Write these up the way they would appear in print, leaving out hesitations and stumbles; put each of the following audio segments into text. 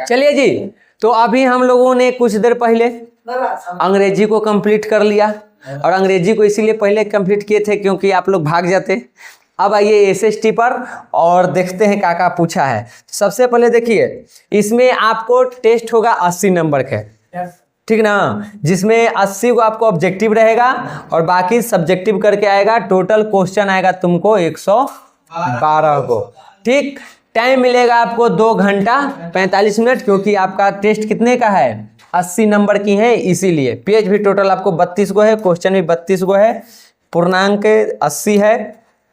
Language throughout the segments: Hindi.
चलिए जी, तो अभी हम लोगों ने कुछ देर पहले अंग्रेजी को कंप्लीट कर लिया, और अंग्रेजी को इसीलिए पहले कंप्लीट किए थे क्योंकि आप लोग भाग जाते। अब आइए एसएसटी पर और देखते हैं क्या क्या पूछा है। सबसे पहले देखिए, इसमें आपको टेस्ट होगा 80 नंबर के, ठीक ना, जिसमें 80 को आपको ऑब्जेक्टिव रहेगा और बाकी सब्जेक्टिव करके आएगा। टोटल क्वेश्चन आएगा तुमको 112 को, ठीक। टाइम मिलेगा आपको 2 घंटा 45 मिनट, क्योंकि आपका टेस्ट कितने का है, 80 नंबर की है, इसीलिए। पेज भी टोटल आपको 32 को है, क्वेश्चन भी 32 को है, पूर्णांक 80 है,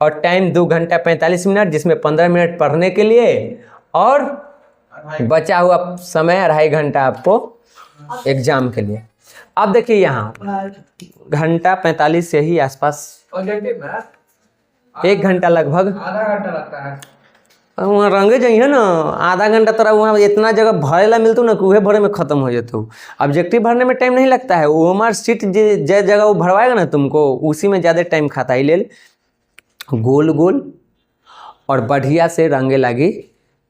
और टाइम 2 घंटा 45 मिनट, जिसमें 15 मिनट पढ़ने के लिए और बचा हुआ समय 2.5 घंटा आपको एग्जाम के लिए। अब देखिए यहाँ घंटा 45 यही आसपास, 1 घंटा लगभग, आधा घंटा लगता है वहाँ रंगे जाइए ना, आधा घंटा तोरा वहाँ इतना जगह भरे ला मिलतू ना कि वह भरे में खत्म हो जाते। ऑब्जेक्टिव भरने में टाइम नहीं लगता है, वो हमारे सीट जिस जगह वो भरवाएगा ना तुमको, उसी में ज़्यादा टाइम खाता है। ले गोल गोल और बढ़िया से रंगे लागी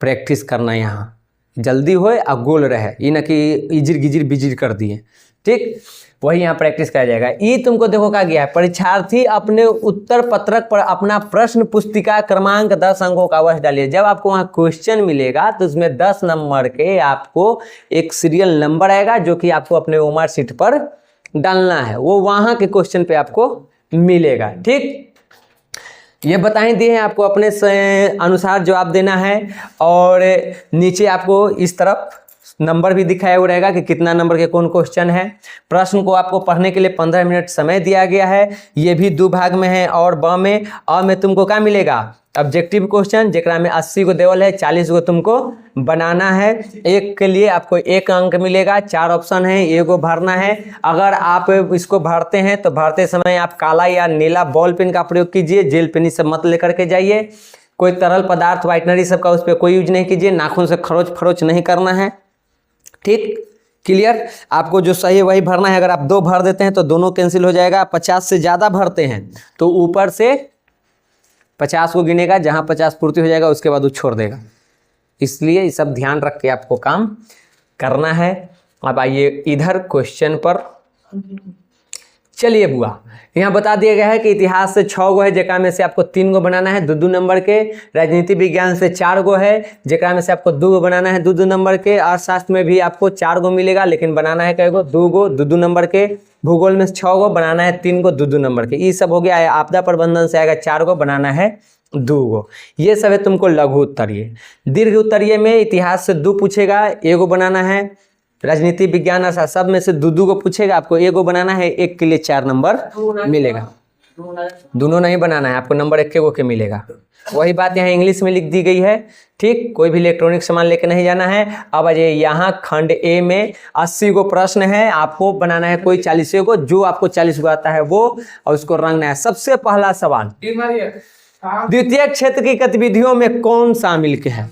प्रैक्टिस करना, यहाँ जल्दी होए और गोल रहे, ये ना कि इजिर गिजिर बिजिर कर दिए, ठीक। वही यहाँ प्रैक्टिस करा जाएगा। ये तुमको देखो क्या गया है, परीक्षार्थी अपने उत्तर पत्रक पर अपना प्रश्न पुस्तिका क्रमांक 10 अंकों का अवश्य डालिए। जब आपको वहाँ क्वेश्चन मिलेगा तो उसमें 10 नंबर के आपको एक सीरियल नंबर आएगा, जो कि आपको अपने ओमार शीट पर डालना है, वो वहाँ के क्वेश्चन पे आपको मिलेगा, ठीक। ये बताए दिए हैं आपको, अपने अनुसार जवाब देना है, और नीचे आपको इस तरफ नंबर भी दिखाया हुआ रहेगा कि कितना नंबर के कौन क्वेश्चन है। प्रश्न को आपको पढ़ने के लिए 15 मिनट समय दिया गया है। ये भी 2 भाग में है, और ब में अ में तुमको क्या मिलेगा, ऑब्जेक्टिव क्वेश्चन, जेकरा में 80 को देवल है, 40 को तुमको बनाना है। एक के लिए आपको 1 अंक मिलेगा, 4 ऑप्शन है, एगो भरना है। अगर आप इसको भरते हैं तो भरते समय आप काला या नीला बॉल पेन का प्रयोग कीजिए, जेल पेन सब मत लेकर के जाइए। कोई तरल पदार्थ व्हाइटनरी सबका उस पर कोई यूज नहीं कीजिए, नाखून से खरोच फरोच नहीं करना है, ठीक, क्लियर। आपको जो सही है वही भरना है। अगर आप 2 भर देते हैं तो दोनों कैंसिल हो जाएगा। 50 से ज़्यादा भरते हैं तो ऊपर से 50 को गिनेगा, जहाँ 50 पूर्ति हो जाएगा उसके बाद वो छोड़ देगा। इसलिए ये सब ध्यान रख के आपको काम करना है। अब आइए इधर क्वेश्चन पर, चलिए बुआ, यहाँ बता दिया गया है कि इतिहास से 6 गो है, जेकरा में से आपको 3 गो बनाना है 2-2 नंबर के। राजनीति विज्ञान से 4 गो है, जेकरा में से आपको 2 गो बनाना है 2-2 नंबर के। अर्थशास्त्र में भी आपको 4 गो मिलेगा, लेकिन बनाना है कै गो, 2 गो 2-2 नंबर के। भूगोल में 6 गो, बनाना है 3 गो 2-2 नंबर के। ये सब हो गया है। आपदा प्रबंधन से आएगा 4 गो, बनाना है 2 गो। ये सब है तुमको लघु उत्तरीय। दीर्घ उत्तरीय में इतिहास से 2 पूछेगा, 1 गो बनाना है। राजनीति विज्ञान ऐसा सब में से 2-2 को पूछेगा, आपको 1 गो बनाना है, 1 के लिए 4 नंबर मिलेगा। दोनों नहीं बनाना है, आपको नंबर 1 गो के मिलेगा। वही बात यहाँ इंग्लिश में लिख दी गई है, ठीक। कोई भी इलेक्ट्रॉनिक सामान लेके नहीं जाना है। अब अजय यहाँ खंड ए में 80 गो प्रश्न है, आपको बनाना है कोई 40 गो, जो आपको 40 गो आता है वो, और उसको रंगना है। सबसे पहला सवाल, द्वितीय क्षेत्र की गतिविधियों में कौन शामिल के है,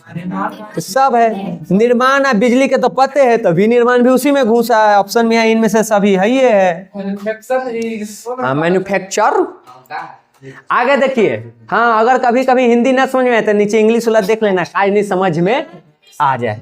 तो सब है। निर्माण और बिजली के तो पते है, तो विनिर्माण भी उसी में घुसा है। ऑप्शन में है, इनमें से सभी है, ये है मैन्युफैक्चर। आगे देखिए, हाँ, अगर कभी कभी हिंदी ना समझ में आए तो नीचे इंग्लिश वाला देख लेना, आज नहीं समझ में आ जाए।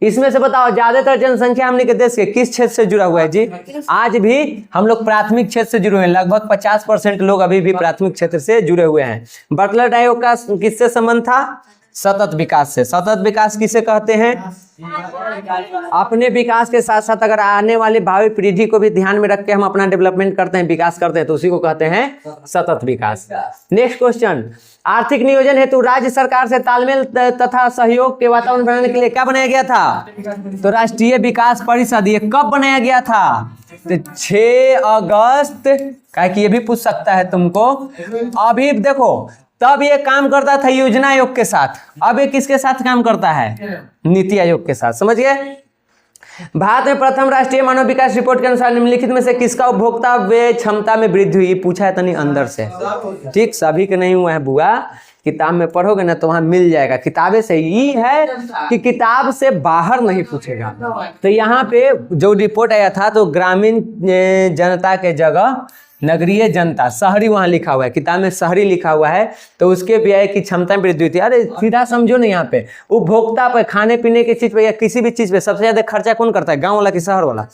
इसमें से बताओ, ज्यादातर जनसंख्या हमने के देश के किस क्षेत्र से जुड़ा हुआ है जी? आज भी हम लोग प्राथमिक क्षेत्र से जुड़े हुए हैं। लगभग 50% लोग अभी भी प्राथमिक क्षेत्र से जुड़े हुए हैं। बटलर आयोग का किससे संबंध था? सतत विकास से। सतत विकास किसे कहते हैं? अपने विकास के साथ साथ अगर आने वाली भावी पीढ़ी को भी ध्यान में रख के हम अपना डेवलपमेंट करते हैं, विकास करते हैं, तो उसी को कहते हैं सतत विकास। नेक्स्ट क्वेश्चन, आर्थिक नियोजन हेतु राज्य सरकार से तालमेल तथा सहयोग के वातावरण बनाने के लिए क्या बनाया गया था? तो राष्ट्रीय विकास परिषद। ये कब बनाया गया था? तो 6 अगस्त। क्या कि ये भी पूछ सकता है तुमको। अभी देखो, तब ये काम करता था योजना आयोग के साथ, अब ये किसके साथ काम करता है? नीति आयोग के साथ। समझ गए? भारत में प्रथम राष्ट्रीय मानव विकास रिपोर्ट के अनुसार निम्नलिखित में से किसका उपभोक्ता व्यय क्षमता में वृद्धि हुई? पूछा है तनी अंदर से, ठीक। सभी के नहीं हुआ है बुआ, किताब में पढ़ोगे ना तो वहां मिल जाएगा। किताबें से ही है कि किताब से बाहर नहीं पूछेगा। तो यहाँ पे जो रिपोर्ट आया था, तो ग्रामीण जनता के जगह नगरीय जनता, शहरी वहाँ लिखा हुआ है, किताब में शहरी लिखा हुआ है, तो उसके व्यय की क्षमता में वृद्धि हुई थी। अरे सीधा समझो ना, यहाँ पे उपभोक्ता पे, खाने पीने की चीज पे या किसी भी चीज पे सबसे ज्यादा खर्चा कौन करता है? गाँव वाला कि शहर वाला?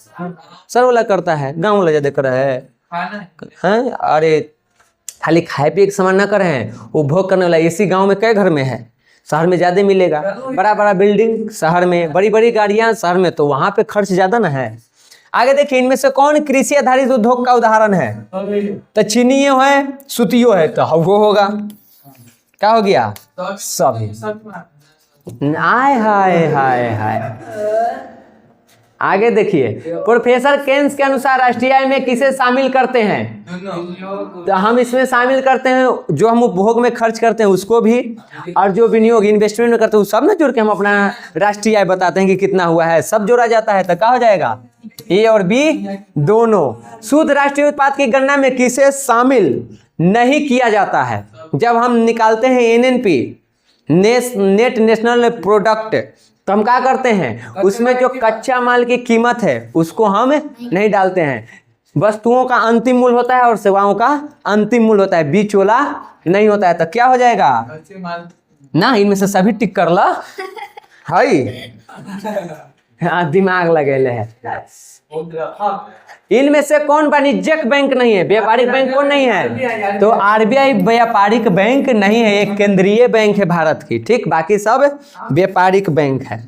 शहर वाला करता है, गाँव वाला ज्यादा कर रहा है। अरे खाली खाए पिए के सामान ना कर रहे हैं, उपभोग करने वाला एसी गाँव में कई घर में है, शहर में ज्यादा मिलेगा। बड़ा बड़ा बिल्डिंग शहर में, बड़ी बड़ी गाड़ियां शहर में, तो वहां पे खर्च ज्यादा ना है। आगे देखिए, इनमें से कौन कृषि आधारित उद्योग का उदाहरण है? तो चीनियो है, सुतियो है, तो वो होगा, क्या हो गया? सभी। हाय हाय हाय हाय। आगे देखिए, प्रोफेसर केन्स के अनुसार राष्ट्रीय आय में किसे शामिल करते हैं? तो हम इसमें शामिल करते हैं जो हम उपभोग में खर्च करते हैं उसको भी, और जो विनियोग इन्वेस्टमेंट में करते हैं सब ना जोड़ के हम अपना राष्ट्रीय आय बताते हैं कि कितना हुआ है, सब जोड़ा जाता है। तो क्या हो जाएगा? ए और बी दोनों। शुद्ध राष्ट्रीय उत्पाद की गणना में किसे शामिल नहीं किया जाता है? जब हम निकालते हैं एनएनपी, नेट नेशनल प्रोडक्ट, तो हम क्या करते हैं? उसमें जो कच्चा माल की कीमत है उसको हम नहीं डालते हैं। वस्तुओं का अंतिम मूल्य होता है और सेवाओं का अंतिम मूल्य होता है, बीच वाला नहीं होता है। तो क्या हो जाएगा ना? इनमें से सभी टिक कर ला हाई, दिमाग लगेले है। इनमें से कौन वाणिज्यिक बैंक नहीं है? व्यापारिक बैंक कौन नहीं है? तो आरबीआई व्यापारिक बैंक नहीं है, एक केंद्रीय बैंक है भारत की, ठीक। बाकी सब व्यापारिक बैंक है।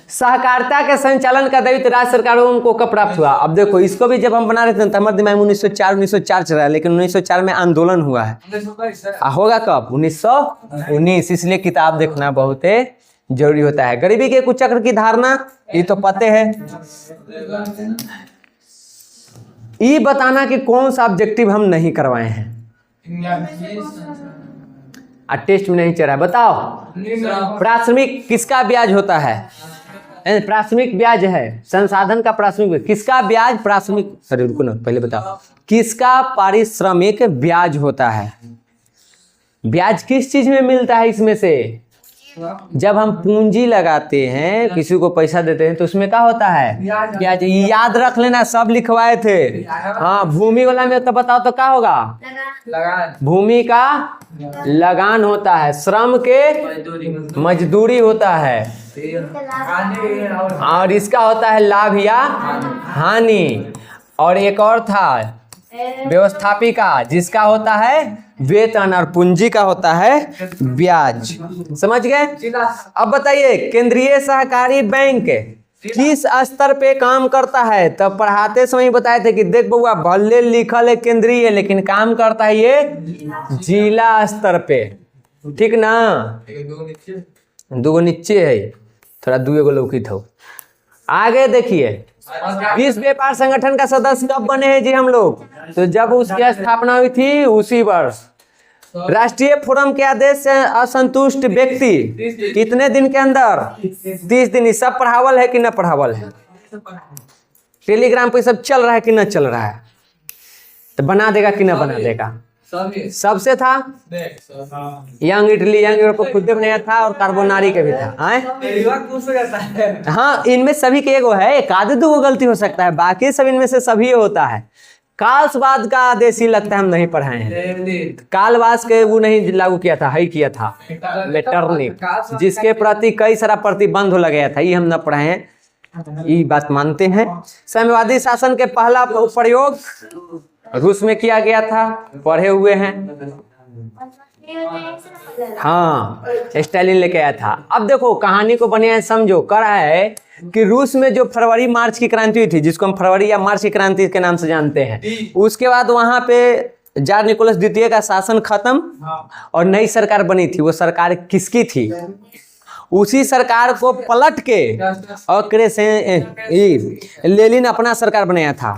सहकारिता के संचालन का दायित्व राज्य सरकारों को कब प्राप्त हुआ? अब देखो, इसको भी जब हम बना रहे थे तो हमारे दिमाग में 1904 चल रहा है, लेकिन 1904 में आंदोलन हुआ है। होगा कब? 1919। इसलिए किताब देखना बहुत जरूरी होता है। गरीबी के कुछ चक्र की धारणा ये तो पते है। ये बताना कि कौन सा ऑब्जेक्टिव हम नहीं करवाए हैं, टेस्ट में नहीं चला। बताओ, प्राथमिक किसका ब्याज होता है? प्राथमिक ब्याज है, संसाधन का प्राथमिक। किसका ब्याज प्राथमिक? अरे रुको ना, पहले बताओ, किसका पारिश्रमिक ब्याज होता है? ब्याज किस चीज में मिलता है? इसमें से जब हम पूंजी लगाते हैं, किसी को पैसा देते हैं, तो उसमें क्या होता है? ब्याज। याद रख लेना, सब लिखवाए थे। हाँ, भूमि वाला में तो बताओ तो क्या होगा? लगान। भूमि का लगान होता है, श्रम के मजदूरी होता है, और इसका होता है लाभ या हानि। और एक और था व्यवस्थापिका, जिसका होता है वेतन, और पूंजी का होता है ब्याज। समझ गए? अब बताइए, केंद्रीय सहकारी बैंक किस स्तर पे काम करता है? तब पढ़ाते समय बताए थे कि देख बउआ, भले लिखल है केंद्रीय, लेकिन काम करता है ये जिला स्तर पे, ठीक ना? दूगो नीचे है, थोड़ा दुए को लौकित हो। आगे देखिए, विश्व व्यापार संगठन का सदस्य कब बने हैं जी हम लोग? तो जब उसकी स्थापना हुई थी उसी वर्ष। राष्ट्रीय फोरम के आदेश से असंतुष्ट व्यक्ति कितने दिन के अंदर? 30 दिन। सब पढ़ावल है कि न पढ़ावल है? टेलीग्राम पे सब चल रहा है कि न चल रहा है? तो बना देगा कि न बना देगा? सबसे था। यंग इटली, यंग यूरोप को खुद बनाया था, और कार्बोनारी के भी था। हाँ, इनमें सभी के एगो है, एक आधे दो गलती हो सकता है, बाकी सब इनमें से सभी होता है। कालसवाद का आदेश ही लगता है हम नहीं पढ़ाए हैं। कालवास के वो नहीं लागू किया था, हाई किया था मेटरनिक, जिसके प्रति कई सारा प्रतिबंध लग गया था, ये हम न पढ़ाए हैं, ये बात मानते हैं। साम्यवादी शासन के पहला प्रयोग रूस में किया गया था, पढ़े हुए हैं। हाँ, स्टालिन लेके आया था। अब देखो कहानी को बने समझो। कर रहा है कि रूस में जो फरवरी मार्च की क्रांति हुई थी, जिसको हम फरवरी या मार्च की क्रांति के नाम से जानते हैं, उसके बाद वहां पे जार निकोलस द्वितीय का शासन खत्म और नई सरकार बनी थी। वो सरकार किसकी थी? उसी सरकार को पलट के और लेनिन अपना सरकार बनाया था।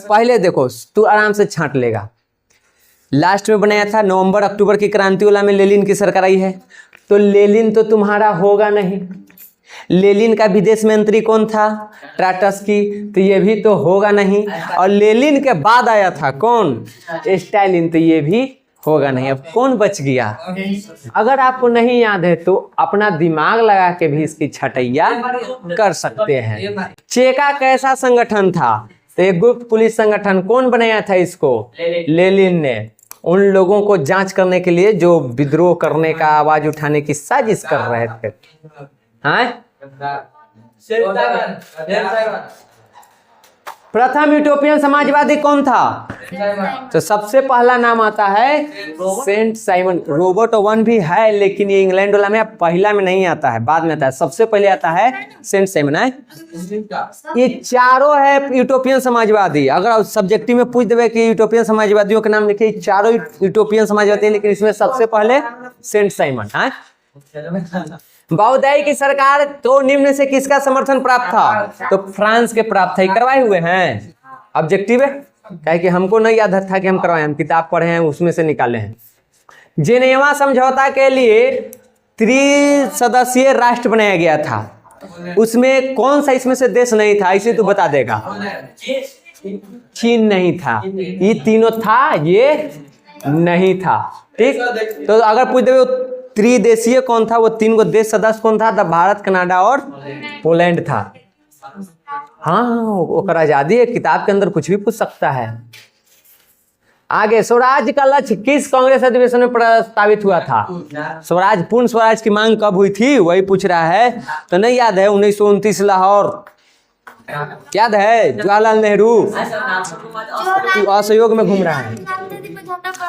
पहले देखो, तू आराम से छांट लेगा। लास्ट में बनाया था नवंबर अक्टूबर की क्रांति वाला में लेनिन की सरकार आई है। तो लेनिन तो तुम्हारा होगा नहीं। लेनिन का विदेश मंत्री कौन था? ट्राटस्की। तो ये भी तो होगा नहीं। और लेनिन के बाद आया था कौन? स्टालिन। तो ये भी होगा नहीं। अब कौन बच गया? अगर आपको नहीं याद है तो अपना दिमाग लगा के भी इसकी छटैया कर सकते हैं। चेका कैसा संगठन था? तो एक गुप्त पुलिस संगठन। कौन बनाया था इसको? लेनिन ने। उन लोगों को जांच करने के लिए जो विद्रोह करने का, आवाज उठाने की साजिश कर रहे थे। हाँ? प्रथम यूटोपियन समाजवादी कौन था? तो सबसे पहला नाम आता है सेंट साइमन। रॉबर्ट ओवन भी है, लेकिन ये इंग्लैंड वाला में पहला में नहीं आता है, बाद में आता है। सबसे पहले आता है सेंट साइमन है। ये चारों है यूटोपियन समाजवादी। अगर सब्जेक्टिव में पूछ देवे कि यूटोपियन समाजवादियों के नाम लिखे, चारों यूटोपियन समाजवादी, लेकिन इसमें सबसे पहले सेंट साइमन है। बहुदय की सरकार तो निम्न से किसका समर्थन प्राप्त था? तो फ्रांस के प्राप्त था। करवाए हुए हैं, ऑब्जेक्टिव है, क्या कि हमको नहीं याद था कि हम करवाए, हम किताब पढ़े हैं उसमें से निकाले हैं। जेनेवा समझौता के लिए त्रिसदस्यीय राष्ट्र बनाया गया था। उसमें कौन सा इसमें से देश नहीं था? इसे तू बता देगा। चीन नहीं था। ये तीनों था, ये नहीं था। ठीक, तो अगर पूछ देवे त्रिदेशीय कौन था, वो तीन गो देश सदस्य कौन था? भारत, कनाडा और पोलैंड था। हाँ, वो आजादी है, किताब के अंदर कुछ भी पूछ सकता है। आगे, स्वराज का लक्ष्य किस कांग्रेस अधिवेशन में प्रस्तावित हुआ था? स्वराज, पूर्ण स्वराज की मांग कब हुई थी, वही पूछ रहा है। तो नहीं याद है? 1929 लाहौर। याद है? जवाहरलाल नेहरू। तू असहयोग में घूम रहा है।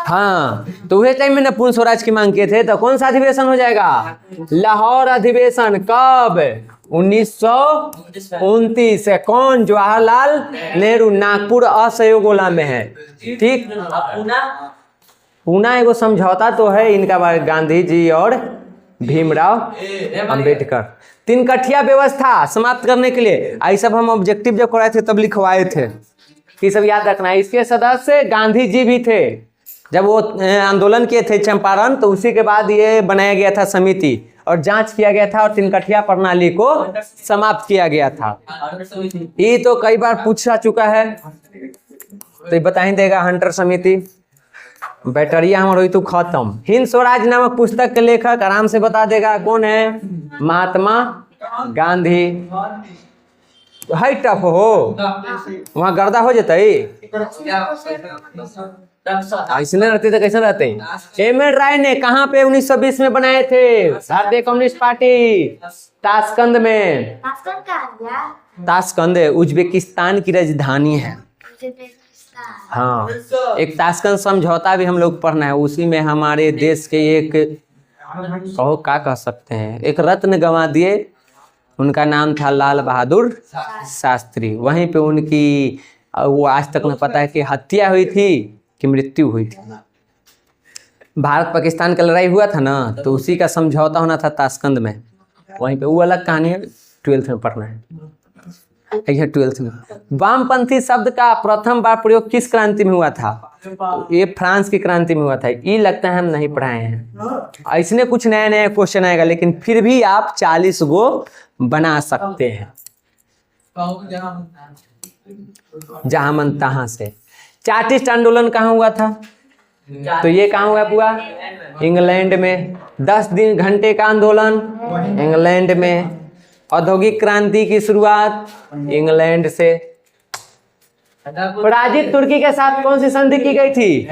हाँ, तो वही टाइम में ना पूर्ण स्वराज की मांग किए थे। तो कौन सा अधिवेशन हो जाएगा? लाहौर अधिवेशन। कब? 1929 से। कौन? जवाहरलाल नेहरू। नागपुर असहयोग वाला में है। ठीक, पूना एगो समझौता तो है इनका बारे, गांधी जी और भीमराव अंबेडकर। तीन कठिया व्यवस्था समाप्त करने के लिए, आई सब हम ऑब्जेक्टिव जब कराए थे तब लिखवाए थे कि सब याद रखना है। इसके सदस्य गांधी जी भी थे। जब वो आंदोलन किए थे चंपारण, तो उसी के बाद ये बनाया गया था समिति और जांच किया गया था और तीन कठिया प्रणाली को समाप्त किया गया था। ये तो कई बार पूछा चुका है, तो ये बता ही देगा। हंटर समिति, बैटरिया हमारे तो खत्म। हिंद स्वराज नामक पुस्तक के लेखक आराम से बता देगा कौन है? महात्मा गांधी। हाई टफ हो, वहाँ गर्दा हो जाता है। ऐसे रहते तो कैसे रहते? एम.एन. राय ने कहाँ पे 1920 में बनाए थे? भारतीय कम्युनिस्ट पार्टी, ताशकंद में। ताशकंद उज्बेकिस्तान की राजधानी है। हाँ, एक ताशकंद समझौता भी हम लोग पढ़ना है। उसी में हमारे देश के एक, कहो क्या कह सकते हैं, एक रत्न गंवा दिए। उनका नाम था लाल बहादुर शास्त्री। वहीं पे उनकी, वो आज तक न पता है कि हत्या हुई थी कि मृत्यु हुई थी। भारत पाकिस्तान का लड़ाई हुआ था ना, तो उसी का समझौता होना था ताशकंद में। वहीं पे वो अलग कहानी है, 12th में पढ़ना है। 12th में। वामपंथी शब्द का प्रथम बार प्रयोग किस क्रांति में हुआ था? ये फ्रांस की क्रांति में हुआ था। ये लगता है हम नहीं पढ़ाए हैं। इसने कुछ नया नया क्वेश्चन आएगा, लेकिन फिर भी आप 40 गो बना सकते हैं जहां मन तहां से। चार्टिस्ट आंदोलन कहाँ हुआ था? तो ये कहाँ हुआ पूरा? इंग्लैंड में। 10 दिन घंटे का आंदोलन इंग्लैंड में। औद्योगिक क्रांति की शुरुआत इंग्लैंड से। पराजित तुर्की के साथ कौन सी संधि की गई थी?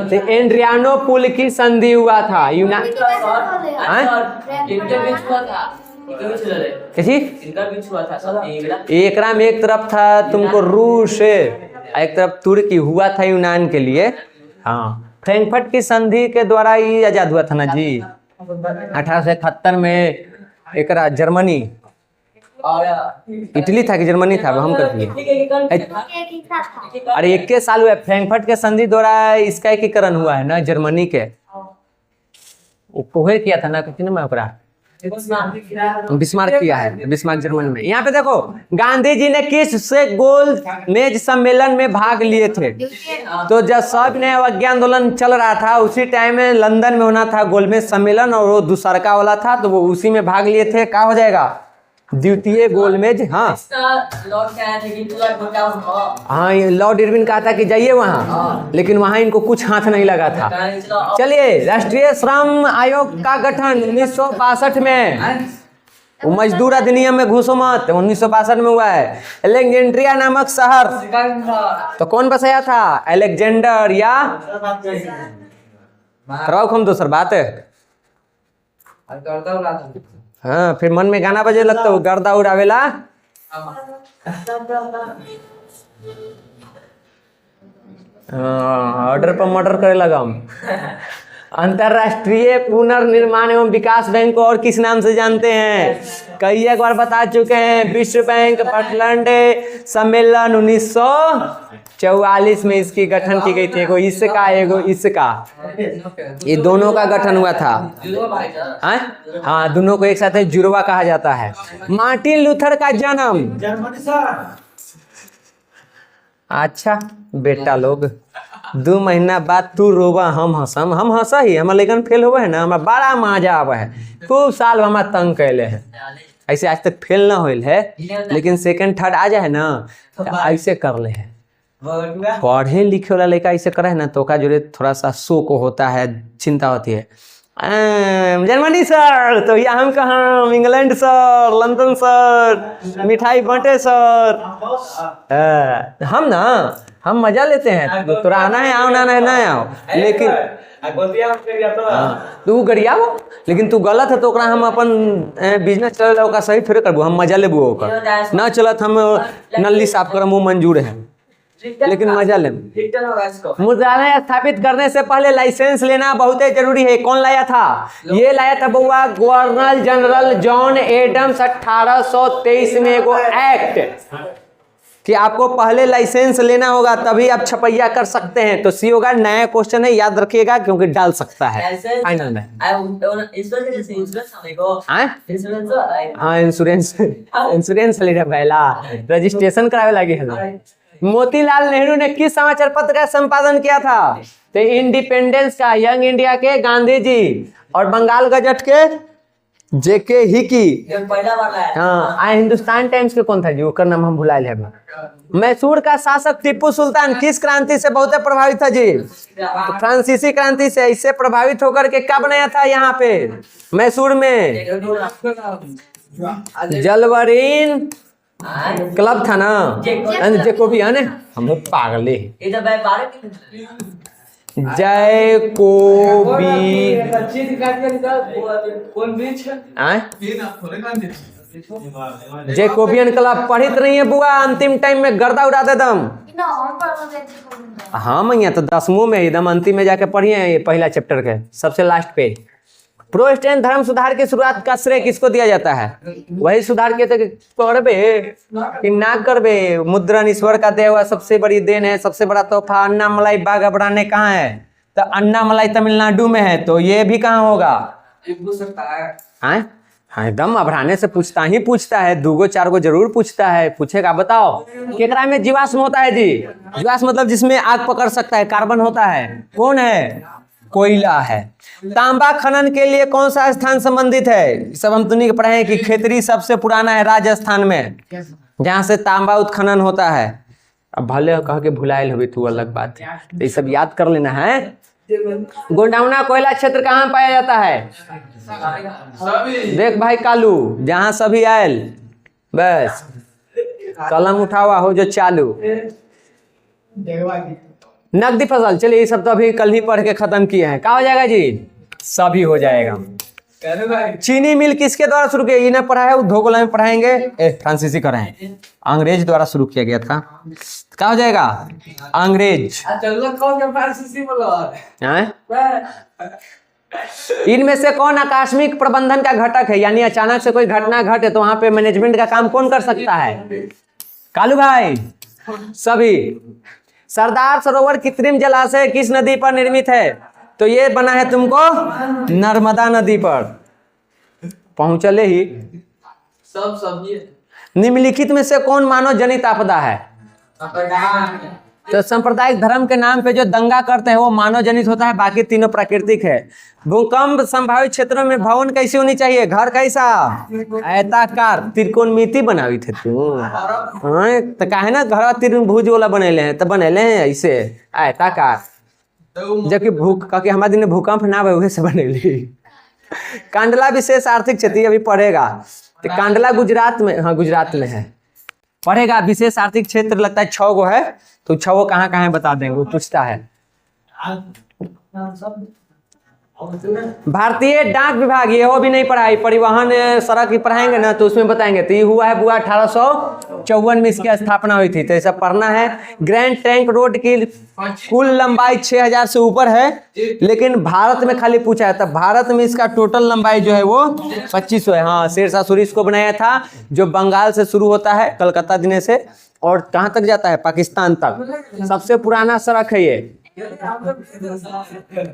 तो एड्रियानोपुल की संधि हुआ था। एकरा में एक तरफ था तुमको रूस, एक तरफ तुर्की हुआ था यूनान के लिए। हाँ, फ्रैंकफर्ट की संधि के द्वारा ये आजाद हुआ था ना जी। 1871 में। एक जर्मनी, इटली था कि जर्मनी था, हम कर दिए। अरे 21 साल हुआ। फ्रैंकफर्ट के संधि द्वारा इसका एकीकरण हुआ है ना जर्मनी के। कोहे किया था ना, कितने में ओकरा बिस्मार्क किया है, बिस्मार्क जर्मनी में। यहाँ पे देखो, गांधी जी ने किस से गोल मेज सम्मेलन में भाग लिए थे? तो जब सब ने अवज्ञा आंदोलन चल रहा था, उसी टाइम में लंदन में होना था गोलमेज सम्मेलन, और वो दूसरका वाला था, तो वो उसी में भाग लिए थे। क्या हो जाएगा? द्वितीय गोलमेज, हाँ लौट के आए थे कि पूरा घंटा हो। हाँ, ये लॉर्ड इरविन कहा था कि जाइए वहाँ, लेकिन वहाँ इनको कुछ हाथ नहीं लगा था। चलिए, राष्ट्रीय श्रम आयोग का गठन 1962 में, वो मजदूर अधिनियम में घुसो मत, 1962 में हुआ है। अलेक्जेंड्रिया नामक शहर तो कौन बसाया था? अलेक्जेंडर या राव हम दूसर बात है। हाँ, फिर मन में गाना बजे लगता है गर्दा उड़ावेला। ऑर्डर पर मर्डर करे लगा हम। अंतरराष्ट्रीय पुनर्निर्माण एवं विकास बैंक को और किस नाम से जानते हैं? कई एक बार बता चुके हैं, विश्व बैंक पर्टलैंड सम्मेलन 1944 में इसकी गठन की गई थी। एगो इसका, एगो इसका, ये दोनों का गठन हुआ था। हाँ, दोनों को एक साथ जुड़वा कहा जाता है। मार्टिन लूथर का जन्म, अच्छा बेटा लोग, 2 महीना बाद तू रोबा हम हंसा ही, हमारा लेकिन फेल हुआ है ना, हमारा बड़ा मजा आवा है। खूब साल हमारा तंग कैले है, ऐसे आज तक फेल ना होल है, लेकिन सेकंड थर्ड आ जाए ना तो ऐसे कर ले है। पढ़े लिखे वाला लड़का ऐसे करे है ना तो का जो थोड़ा सा शोक होता है, चिंता होती है। जर्मनी सर, तो यहाँ हम कहाँ, इंग्लैंड सर, लंदन सर, मिठाई बांटे सर। हम मजा लेते हैं, तोरा आना है आओ, ना आना है ना आओ, लेकिन तू गरिया हो, लेकिन तू गलत है तो हम अपन बिजनेस चल सही थोड़े करबू, हम मजा लेबू ओकर ना चलत, हम नल्ली साफ करम वो मंजूर है, लेकिन मजा ले। मुद्रालय स्थापित करने से पहले लाइसेंस लेना बहुत ही जरूरी है। कौन लाया था? ये लाया था बउआ गवर्नर जनरल जॉन एडम्स 1823 में एगो एक्ट कि आपको पहले लाइसेंस लेना होगा तभी आप छपैया कर सकते हैं। तो सी होगा, नया क्वेश्चन है, याद रखिएगा क्योंकि डाल सकता है फाइनल में। हाँ, इंश्योरेंस लेना पहला, रजिस्ट्रेशन करावे लगे है। मोतीलाल नेहरू ने किस समाचार पत्र का संपादन किया था? तो इंडिपेंडेंस का, यंग इंडिया के गांधी जी, और बंगाल गजट के जेके हिकी। हाँ, हिंदुस्तान टाइम्स के कौन था जी, उसका नाम हम भुला ले। मैसूर का शासक टिप्पू सुल्तान किस क्रांति से बहुत प्रभावित था जी? तो फ्रांसीसी क्रांति से। इससे प्रभावित होकर के क्या बनाया था यहाँ पे मैसूर में? जलवरीन क्लब था ना, जैकोबियन, हम लोग पागले जैकोबियन क्लब पढ़ित नहीं है बुआ, अंतिम टाइम में गर्दा उड़ा दे दम। हाँ मैया, तो 10वीं में एकदम अंतिम में जाके पढ़िए, पहला चैप्टर के सबसे लास्ट पे। प्रोटेस्टेंट धर्म सुधार की शुरुआत का श्रेय किसको दिया जाता है? वही सुधार के तो करबे कि ना करबे। मुद्रण ईश्वर का दिया हुआ सबसे बड़ी देन है, सबसे बड़ा तोहफा। अन्नामलाई बाग अबराने कहाँ है? तो अन्नामलाई तमिलनाडु में है, तो ये भी कहाँ होगा? हाँ, एकदम अबराने से पूछता है, 2-4 गो जरूर पूछता है। पूछेगा, बताओ केकरा में जीवाश्म होता है जी? जीवाश्म मतलब जिसमें आग पकड़ सकता है, कार्बन होता है। कौन है? कोयला है। तांबा खनन के लिए कौन सा स्थान संबंधित है? सब हम तुमने पढ़े हैं कि खेतरी सबसे पुराना है राजस्थान में, जहाँ से तांबा उत्खनन होता है। अब भले कह के भुलायल हो तू, अलग बात है, तो ये सब याद कर लेना है। गोंडाउना कोयला क्षेत्र कहाँ पाया जाता है? देख भाई कालू, जहाँ सभी आयल, बस कलम उठावा हो जो चालू। नकदी फसल, चलिए ये सब तो अभी कल ही पढ़ के खत्म किए हैं। क्या हो जाएगा जी? सभी हो जाएगा। चीनी मिल किसके द्वारा शुरू किया? ये ना पढ़ा है, धोगला में पढ़ाएंगे, फ्रांसीसी कराएं, अंग्रेज द्वारा शुरू किया गया था। क्या हो जाएगा? अंग्रेज। इनमें से कौन आकस्मिक प्रबंधन का घटक है? यानी अचानक से कोई घटना घटे तो वहां पे मैनेजमेंट का काम कौन कर सकता है? कालू भाई, सभी। सरदार सरोवर कृत्रिम जलाशय किस नदी पर निर्मित है? तो ये बना है तुमको नर्मदा नदी पर। पहुंचले ही सब। निम्नलिखित में से कौन मानव जनित आपदा है? तो सांप्रदायिक धर्म के नाम पे जो दंगा करते हैं वो मानव जनित होता है, बाकी तीनों प्राकृतिक है। भूकंप संभावित क्षेत्रों में भवन कैसी होनी चाहिए? घर कैसा? आयताकार त्रिकोणमिति बनावी थे तू। हाँ, तो काहे ना घर त्रिभुज वाला बनेले हैं, तो बनेले हैं ऐसे आयताकार, जबकि क्योंकि हमारे दिन में भूकंप ना हुए से बनेली। कांडला विशेष आर्थिक क्षति अभी पढ़ेगा, तो कांडला गुजरात में, हाँ गुजरात में है, पढ़ेगा। विशेष आर्थिक क्षेत्र लगता है 6 गो है, तो 6 गो कहाँ कहाँ है बता देंगे, वो पूछता है। भारतीय डाक विभाग, ये वो भी नहीं पढ़ाई, परिवहन सड़क की पढ़ाएंगे ना तो उसमें बताएंगे। तो ये हुआ है बुआ 1854 में इसकी स्थापना हुई थी, तो ऐसा पढ़ना है। ग्रैंड ट्रंक रोड की कुल लंबाई 6000 से ऊपर है, लेकिन भारत में खाली पूछा है, तब भारत में इसका टोटल लंबाई जो है वो 2500 है। हाँ, शेरशाह सूरी इसको बनाया था, जो बंगाल से शुरू होता है कलकत्ता जिले से, और कहाँ तक जाता है? पाकिस्तान तक। सबसे पुराना सड़क है ये।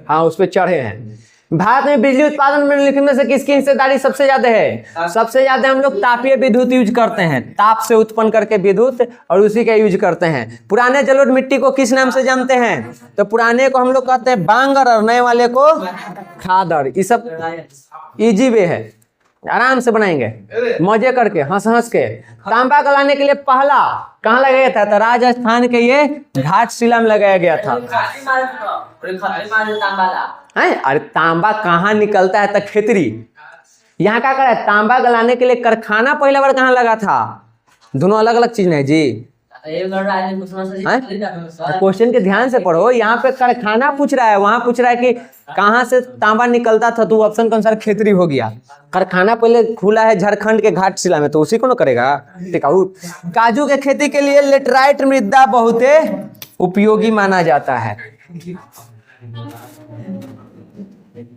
हाँ, उस पे चढ़े हैं। भारत में बिजली उत्पादन में निम्नलिखित में से किसकी हिस्सेदारी सबसे ज्यादा है? सबसे ज्यादा हम लोग तापीय विद्युत यूज करते हैं, ताप से उत्पन्न करके विद्युत, और उसी का यूज करते हैं। पुराने जलोढ़ मिट्टी को किस नाम से जानते हैं? तो पुराने को हम लोग कहते हैं बांगर, और नए वाले को खादर। ये सब इजी वे है, आराम से बनाएंगे मजे करके, हंस हंस के। तांबा गलाने के लिए पहला कहाँ लगाया था? तो राजस्थान के ये घाटशिला में लगाया गया था। है? अरे तांबा कहाँ निकलता है? तो खेतरी। यहाँ क्या करे? तांबा गलाने के लिए कारखाना पहला बार कहाँ लगा था? दोनों अलग अलग चीज नहीं जी। क्वेश्चन के ध्यान से पढ़ो, यहाँ पे कारखाना पूछ रहा है, वहां पूछ रहा है कि कहाँ से तांबा निकलता था, तो ऑप्शन के अनुसार खेतरी हो गया। कारखाना पहले खुला है झारखंड के घाटशिला में, तो उसी को ना करेगा। टिकाऊ। काजू के खेती के लिए लेटराइट मृदा बहुत उपयोगी माना जाता है।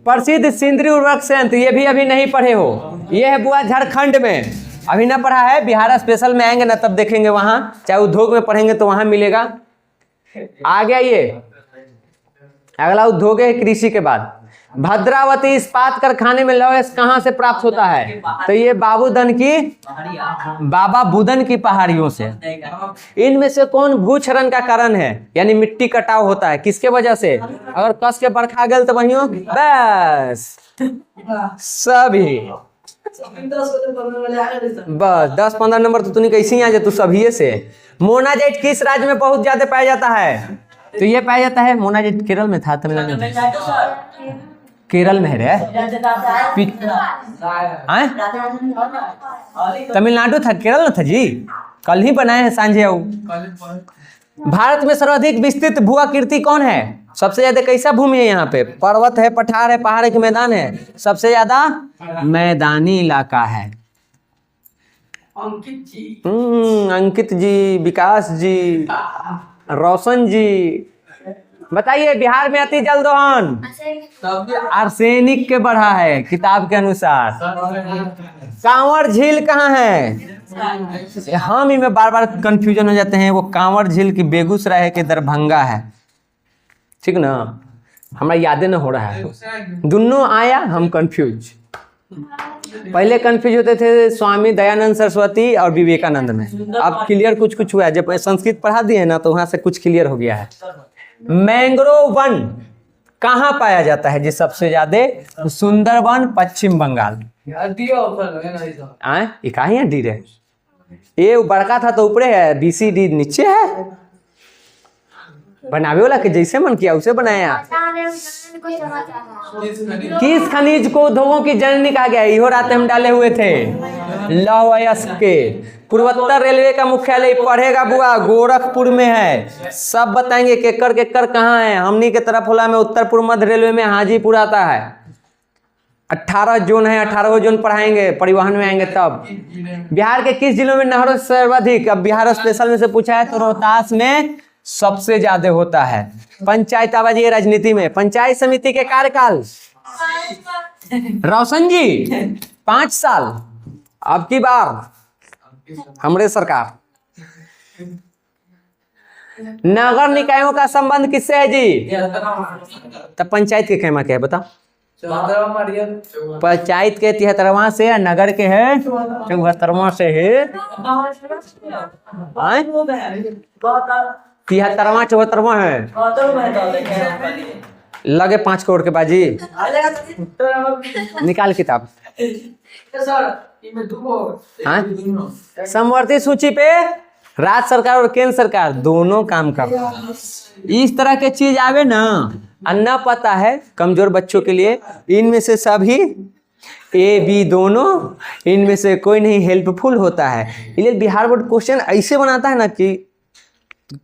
प्रसिद्ध सिंदरी उर्वरक संयंत्र, ये भी अभी नहीं पढ़े हो, ये है बुआ झारखंड में, अभी ना पढ़ा है। बिहार स्पेशल में आएंगे ना तब देखेंगे, वहां चाहे उद्योग में पढ़ेंगे तो वहां मिलेगा। आ गया ये अगला उद्योग है कृषि के बाद। भद्रावती इस्पात कारखाने में लौह कहाँ से प्राप्त होता है? तो ये बाबा बुदन की पहाड़ियों से। इनमें से कौन भूक्षरण का कारण है, यानी मिट्टी कटाव होता है, किसके वजह से? अगर कस के बरखा गल तो वही बस सभी बस 10-15 नंबर तो तूने कैसे आ जाए, तू सभी से। मोनाजाइट किस राज्य में बहुत ज्यादा पाया जाता है? तो ये पाया जाता है मोनाजाइट केरल में था, तमिलनाडु में। केरल में है रे, तमिलनाडु था, केरल में था जी। कल ही बनाए हैं सांझे। भारत में सर्वाधिक विस्तृत भू आकृति कौन है? सबसे ज्यादा कैसा भूमि है यहाँ पे? पर्वत है, पठार है, पहाड़ के मैदान है? सबसे ज्यादा मैदानी इलाका है। अंकित जी, विकास जी, रोशन जी, बताइए बिहार में अति जल दोहन आर्सेनिक के बढ़ा है किताब के अनुसार। कांवर झील कहाँ है? हम ही में बार बार कंफ्यूजन हो जाते हैं। वो कांवर झील की बेगूसराय के दरभंगा है, ठीक ना? हमारा यादें न हो रहा है, दोनों आया हम कंफ्यूज। पहले कंफ्यूज होते थे स्वामी दयानंद सरस्वती और विवेकानंद में, अब क्लियर कुछ कुछ हुआ है। जब संस्कृत पढ़ा दिए ना तो वहां से कुछ क्लियर हो गया है। मैंग्रोव वन कहाँ पाया जाता है जी सबसे ज्यादा? सुंदरवन, पश्चिम बंगाल। इकाई है डी रे, ये बड़का था तो ऊपरे है, BCD नीचे है। बनावे वाला के जैसे मन किया उसे बनाया। किस खनिज को उद्योगों की जननी कहा गया? इहो रात हम डाले हुए थे, लौह अयस्क के। पूर्वोत्तर रेलवे का मुख्यालय पढ़ेगा बुआ, गोरखपुर में है। सब बताएंगे केकर कहाँ है। हमनी के तरफ होला में उत्तर पूर्व मध्य रेलवे में हाजीपुर आता है। 18 जोन है, 18 जोन पढ़ाएंगे, परिवहन में आएंगे तब। बिहार के किस जिलों में नहरों से सर्वाधिक? अब बिहार स्पेशल में से पूछा है तो रोहतास में सबसे ज्यादा होता है। पंचायत आवाजी राजनीति में पंचायत समिति के कार्यकाल रोशन जी 5 साल। अब की बार हमरे सरकार। नगर निकायों का संबंध किससे है जी? तब पंचायत के कहमा क्या है बता? पंचायत के 73वां से या नगर के है 74वां से है। 73वां 74वां है, तो मैं तो देखे लगे 5 करोड़ के बाजी। निकाल किताब। सर इनमें दुगो हाँ, समवर्ती सूची पे राज्य सरकार और केंद्र सरकार दोनों काम कर रहा है। इस तरह के चीज आवे ना और न पता है कमजोर बच्चों के लिए, इनमें से सभी ए बी दोनों इनमें से कोई नहीं हेल्पफुल होता है। इसलिए बिहार बोर्ड क्वेश्चन ऐसे बनाता है ना कि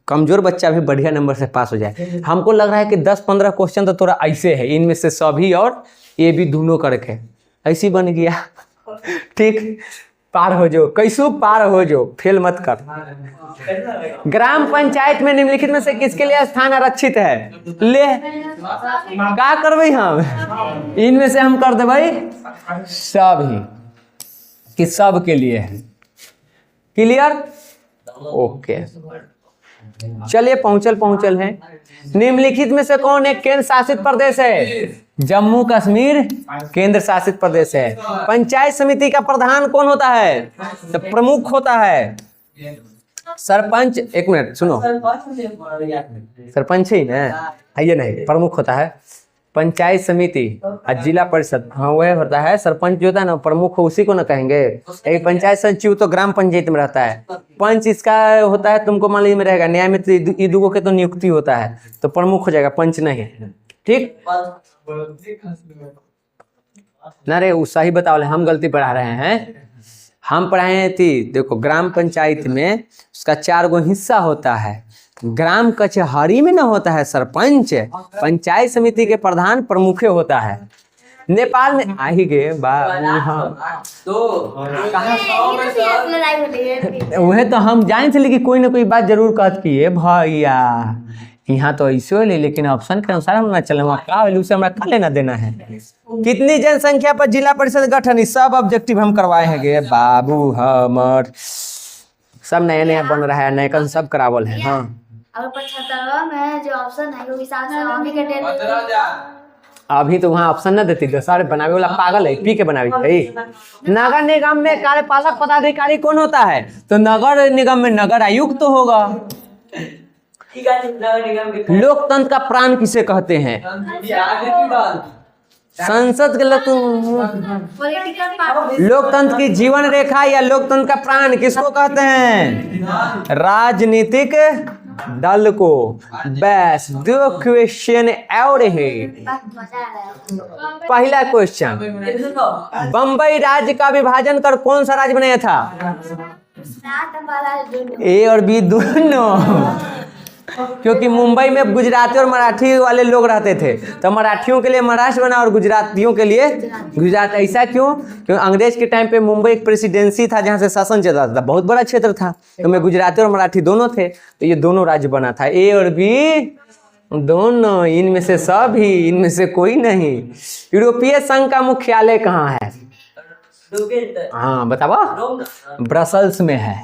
कमजोर बच्चा भी बढ़िया नंबर से पास हो जाए। हमको लग रहा है कि 10-15 क्वेश्चन तो थोड़ा ऐसे है, इनमें से सभी और ए बी दोनों करके ऐसी बन गया। ठीक, पार हो जाओ, कैसू पार हो जाओ, फेल मत कर। ग्राम पंचायत में निम्नलिखित में से किसके लिए स्थान आरक्षित है? ले क्या करबे हम, इनमें से हम कर देबै सब ही कि सब के लिए है। क्लियर? ओके, चलिए पहुंचल है। निम्नलिखित में से कौन एक केंद्र शासित प्रदेश है? जम्मू कश्मीर केंद्र शासित प्रदेश है। पंचायत समिति का प्रधान कौन होता है? तो प्रमुख होता है सरपंच। एक मिनट सुनो, सरपंच ही ना, आइए नहीं, प्रमुख होता है पंचायत समिति और जिला परिषद। हाँ वह होता है सरपंच जो होता है ना, प्रमुख उसी को ना कहेंगे। एक पंचायत सचिव तो ग्राम पंचायत में रहता है। पंच इसका होता है, तुमको मान लीजिए में रहेगा न्याय मित्र, ये दुगो के तो नियुक्ति होता है, तो प्रमुख हो जाएगा, पंच नहीं। ठीक ना रे, वो सही बताओ, हम गलती पढ़ा रहे हैं। हम पढ़ाए थी, देखो ग्राम पंचायत में उसका 4 गो हिस्सा होता है। ग्राम कचहरी में ना होता है सरपंच, पंचायत समिति के प्रधान प्रमुख होता है। नेपाल में आ ही गए वह तो हम जाने थे, लेकिन कोई ना कोई बात जरूर कहत की है भैया, यहाँ तो ऐसे हो ले, लेकिन ऑप्शन के अनुसार हम ना चले, वहाँ का वैल्यू से हमारा का लेना देना है। कितनी जनसंख्या पर जिला परिषद गठन, इस सब ऑब्जेक्टिव हम करवाए हैं गे बाबू। हमर सब नया नया बन रहा है, नया सब करावल है। हाँ, अगर 75वां में जो ऑप्शन है वो हिसाब से आगे के डेट अभी तो वहाँ ऑप्शन न देती, सारे बनावे वाला पागल है, पी के बनावी है। नगर निगम में कार्यपालक पदाधिकारी कौन होता है? तो नगर निगम में नगर आयुक्त तो होगा। लोकतंत्र का प्राण किसे कहते हैं? संसद के लोकतंत्र की जीवन रेखा या लोकतंत्र का प्राण किसको कहते हैं? राजनीतिक दल को। बस 2 क्वेश्चन और है। पहला क्वेश्चन, बंबई राज्य का विभाजन कर कौन सा राज्य बनाया था? ए और बी दोनों, क्योंकि मुंबई में गुजराती और मराठी वाले लोग रहते थे, तो मराठियों के लिए महाराष्ट्र बना और गुजरातियों के लिए गुजरात। ऐसा क्यों? क्योंकि अंग्रेज के टाइम पे मुंबई एक प्रेसिडेंसी था जहाँ से शासन चलता था, बहुत बड़ा क्षेत्र था, तो में गुजराती और मराठी दोनों थे, तो ये दोनों राज्य बना था। ए और बी दोनों, इनमें से सब ही, इनमें से कोई नहीं। यूरोपीय संघ का मुख्यालय कहाँ है? हाँ बताओ, ब्रसल्स में है।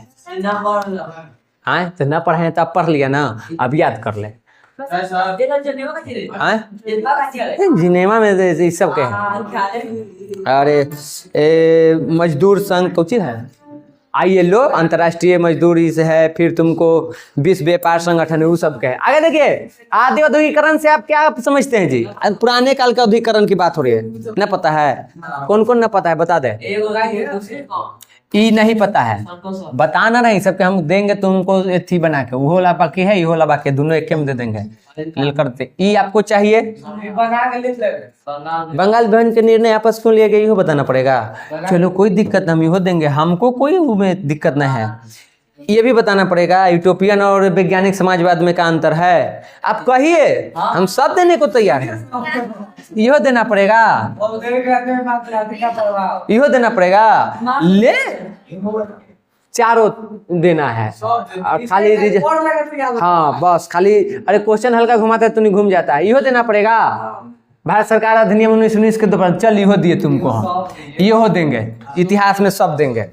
हाँ, तो न पढ़े तो अब पढ़ लिया ना, अब याद कर ले। जिनेवा में ये सब के है। अरे मजदूर संघ कौन चीज है? ILO अंतर्राष्ट्रीय मजदूरी से है। फिर तुमको विश्व व्यापार संगठन है, वो सब के है। आगे देखिए, आदि औद्योगिकरण से आप क्या समझते हैं जी? पुराने काल का औद्योगिकरण की बात हो रही है, न पता है? कौन कौन न पता है बता दे। ई नहीं पता है, बताना नहीं, सबके हम देंगे तुमको एथी बना के, वो ला बाकी है, ये ला बाकी, दोनों एक में दे देंगे। लेल करते ई आपको चाहिए। बंगाल विभाजन के निर्णय आपस क्यों लिए गए, इहो बताना पड़ेगा। चलो कोई दिक्कत नहीं, हम इहो देंगे, हमको कोई उसमें दिक्कत नहीं है। ये भी बताना पड़ेगा यूटोपियन और वैज्ञानिक समाजवाद में का अंतर है। आप कहिए, हम सब देने को तैयार हैं। इहो देना पड़ेगा, इहो देना पड़ेगा, ले चारों देना है। और खाली हाँ बस खाली, अरे क्वेश्चन हल्का घुमाता है तो नहीं घूम जाता है। इहो देना पड़ेगा। भारत सरकार अधिनियम 1919 के दोपहर चल इहो दिए तुमको, हम इहो देंगे, इतिहास में सब देंगे।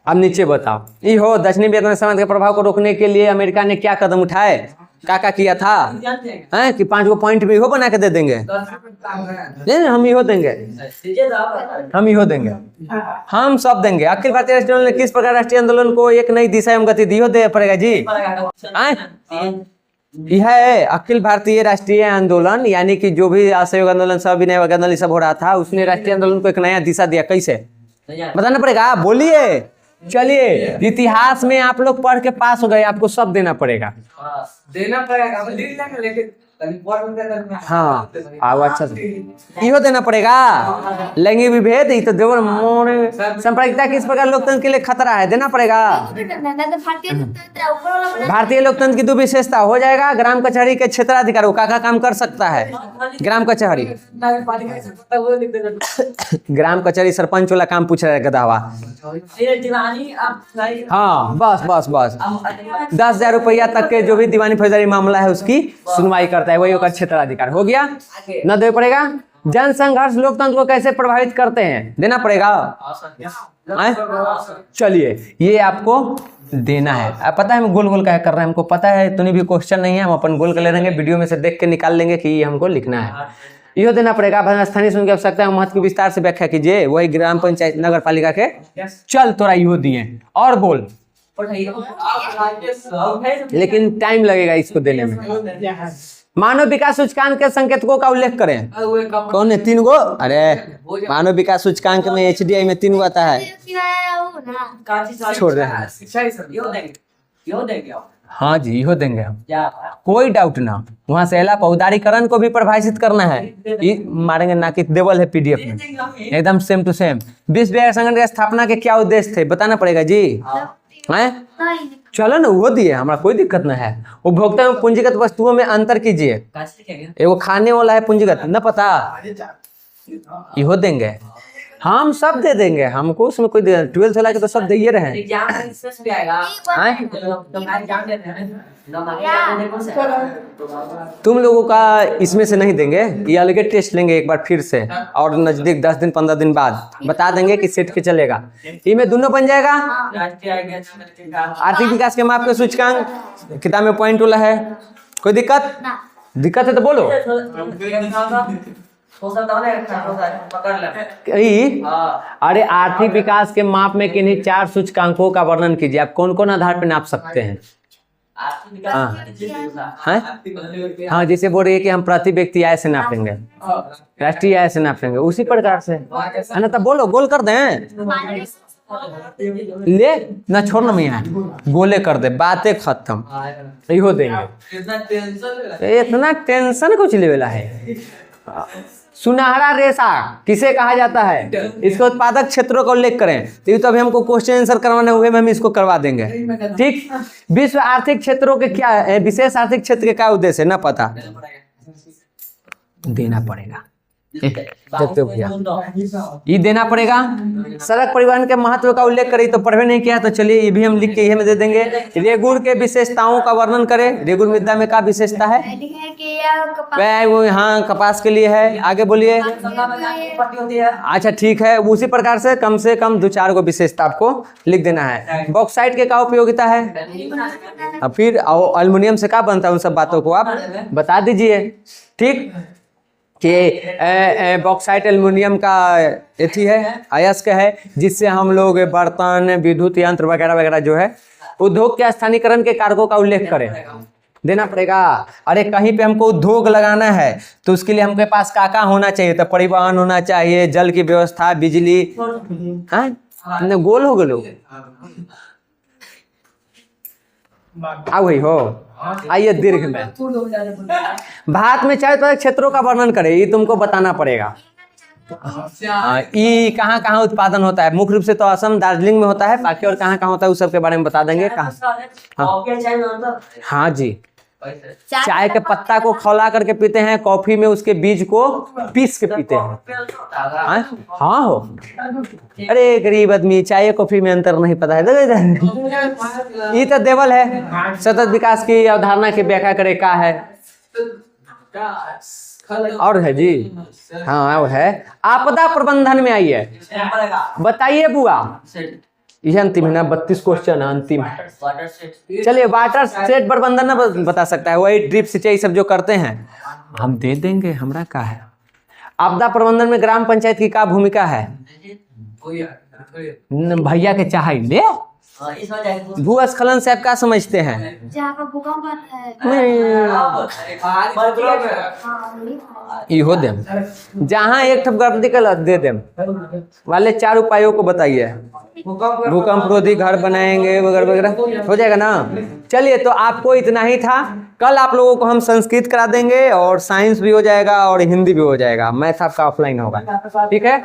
अब नीचे बताओ, इहो दक्षिणी वियतनाम समाज के प्रभाव को रोकने के लिए अमेरिका ने क्या कदम उठाए? का किया था जानते हैं हैं कि 5 पॉइंट में इहो बना के दे देंगे। 10 रुपए काम है नहीं नहीं, हम इहो देंगे, दीजिए तो आप हम इहो देंगे, हम सब देंगे। अखिल भारतीय राष्ट्रीय आंदोलन ने किस प्रकार राष्ट्रीय आंदोलन को एक नई दिशा एवं गति दी, दे पड़ेगा जी। यह है अखिल भारतीय राष्ट्रीय आंदोलन, यानी कि जो भी असहयोग आंदोलन, सविनय आंदोलन सब हो रहा था, उसने राष्ट्रीय आंदोलन को एक नया दिशा दिया। कैसे बताना पड़ेगा, बोलिए। चलिए, इतिहास में आप लोग पढ़ के पास हो गए, आपको सब देना पड़ेगा। देना पड़ेगा, हम लिख लेंगे, लेकिन हाँ आओ, अच्छा से इहो देना पड़ेगा। लैंगिक विभेद, ये तो देवर मोर सांप्रदायिकता किस प्रकार लोकतंत्र के लिए खतरा है, देना पड़ेगा। भारतीय लोकतंत्र की 2 विशेषता हो जाएगा। ग्राम कचहरी के क्षेत्राधिकार, वो का काम कर सकता है, ग्राम कचहरी। ग्राम कचहरी सरपंच वाला काम पूछ रहा है गधावा। हाँ बस बस बस, 10,000 रुपया तक के जो भी दीवानी फौजदारी मामला है उसकी सुनवाई करता है, वही होगा क्षेत्राधिकार। हो गया न, दे पड़ेगा। जन संघर्ष लोकतंत्र को कैसे प्रभावित करते हैं, देना पड़ेगा। चलिए, ये आपको देना है। अब पता है हम गोल गोल क्या कर रहे हैं, हमको पता है, इतनी भी क्वेश्चन नहीं है, हम अपन गोल कर ले रहेंगे, वीडियो में से देख के निकाल लेंगे कि ये हमको लिखना है। यो देना पड़ेगा। स्थानीय स्वयं की आवश्यकता है, महत्व की विस्तार से व्याख्या कीजिए, वही ग्राम पंचायत नगर पालिका के। चल तोरा यो दिए और बोल, लेकिन टाइम लगेगा इसको देने में। मानव विकास सूचकांक के संकेतकों का उल्लेख करें। कौन है? 3 गो। अरे मानव विकास सूचकांक में HDI में 3 गो आता है, छोड़ दे। हाँ जी, इहो देंगे हम, कोई डाउट ना। वहाँ से अला पौदारीकरण को भी परिभाषित करना है, मारेंगे ना कि देवल है PDF में एकदम सेम टू सेम। विश्व व्यापार संगठन की स्थापना के क्या उद्देश्य थे, बताना पड़ेगा जी। हैं चलो ना, वो दिए, हमारा कोई दिक्कत ना है। उपभोक्ता एवं पूंजीगत वस्तुओं में अंतर कीजिए। एगो खाने वाला है पूंजीगत, न पता, इहो देंगे, हम सब दे देंगे, हमको उसमें कोई 12th वाला के तो सब दे ही रहे हैं। तुम लोगों का इसमें से नहीं देंगे, ये अलग टेस्ट लेंगे एक बार फिर से, और नजदीक 10 दिन 15 दिन बाद बता देंगे कि सेट के चलेगा। इसमें दोनों बन जाएगा। आर्थिक विकास के माप के सूचकांक किताब में पॉइंट वाला है, कोई दिक्कत है तो बोलो। अरे आर्थिक विकास के माप में किन्हीं 4 सूचकांकों का वर्णन कीजिए। आप कौन कौन आधार पे नाप सकते हैं? हाँ, जैसे बोल रही है कि हम प्रति व्यक्ति आय से नापेंगे, राष्ट्रीय आय से नापेंगे, उसी प्रकार से है ना। तब बोलो, गोल कर दें, ले ना, छोड़ना नहीं है, गोले कर दे, बातें खत्म, इहो देंगे। इतना टेंशन कुछ लेवेला है। सुनहरा रेशा किसे कहा जाता है, इसके उत्पादक क्षेत्रों का उल्लेख करें। तो अभी हमको क्वेश्चन आंसर करवाने हुए में हम इसको करवा देंगे, ठीक। विश्व आर्थिक क्षेत्रों के क्या, विशेष आर्थिक क्षेत्र के क्या उद्देश्य है, ना पता, देना पड़ेगा। देखते हो भैया, ये देना पड़ेगा। सड़क परिवहन के महत्व का उल्लेख करें, तो पढ़वे नहीं किया तो चलिए ये भी हम लिख के ये में दे देंगे। रेगुड़ के विशेषताओं का वर्णन करें। रेगुड़ मृदा में क्या विशेषता है? वो हाँ, कपास के लिए है। आगे बोलिए। अच्छा ठीक है, उसी प्रकार से कम 2-4 गो विशेषता आपको लिख देना है। बॉक्साइट के क्या उपयोगिता है, अब फिर एल्युमिनियम से क्या बनता है, उन सब बातों को आप बता दीजिए, ठीक। कि बॉक्साइट एल्युमिनियम का एथी है, अयस्क है, जिससे हम लोग बर्तन, विद्युत यंत्र वगैरह वगैरह जो है। उद्योग के स्थानीयकरण के कारकों का उल्लेख करें, देना पड़ेगा। अरे कहीं पे हमको उद्योग लगाना है तो उसके लिए हमके पास क्या होना चाहिए, तो परिवहन होना चाहिए, जल की व्यवस्था, बिजली। हाँ, गोल हो गलो, वही हो। आइए दीर्घ में, भारत में 4 क्षेत्रों का वर्णन करें, ये तुमको बताना पड़ेगा। ये कहाँ कहाँ उत्पादन होता है, मुख्य रूप से तो असम, दार्जिलिंग में होता है, बाकी और कहाँ कहाँ होता है उस सब के बारे में बता देंगे। कहाँ? हाँ जी, चाय के पत्ता को खौला करके पीते हैं, कॉफी में उसके बीज को पीस के पीते हैं। हाँ हो, अरे गरीब आदमी, चाय कॉफी में अंतर नहीं पता है। ये तो देवल है। सतत विकास की अवधारणा की व्याख्या करे, क्या है और है जी। हाँ वो है आपदा प्रबंधन में। आइए बताइए बुआ, ये अंतिम है ना, 32 क्वेश्चन अंतिम है। वाटर सेट चलिए वाटर सेट प्रबंधन ना बता सकता है, वही ड्रिप सिंचाई सब जो करते हैं हम दे देंगे, हमरा का है। आपदा प्रबंधन में ग्राम पंचायत की क्या भूमिका है? कोई भैया के चाहे ले। इस बार जाएंगे भूस्खलन से आप क्या समझते हैं? जहाँ पर भूकंप आता है इहो देम, जहाँ एक ठप गलती कर दे देम वाले 4 उपायों को बताइए। भूकंप रोधी घर बनाएंगे वगैरह वगैरह, हो जाएगा ना। चलिए तो आपको इतना ही था। कल आप लोगों को हम संस्कृत करा देंगे और साइंस भी हो जाएगा और हिंदी भी हो जाएगा, मैथ आपका ऑफलाइन होगा, ठीक है।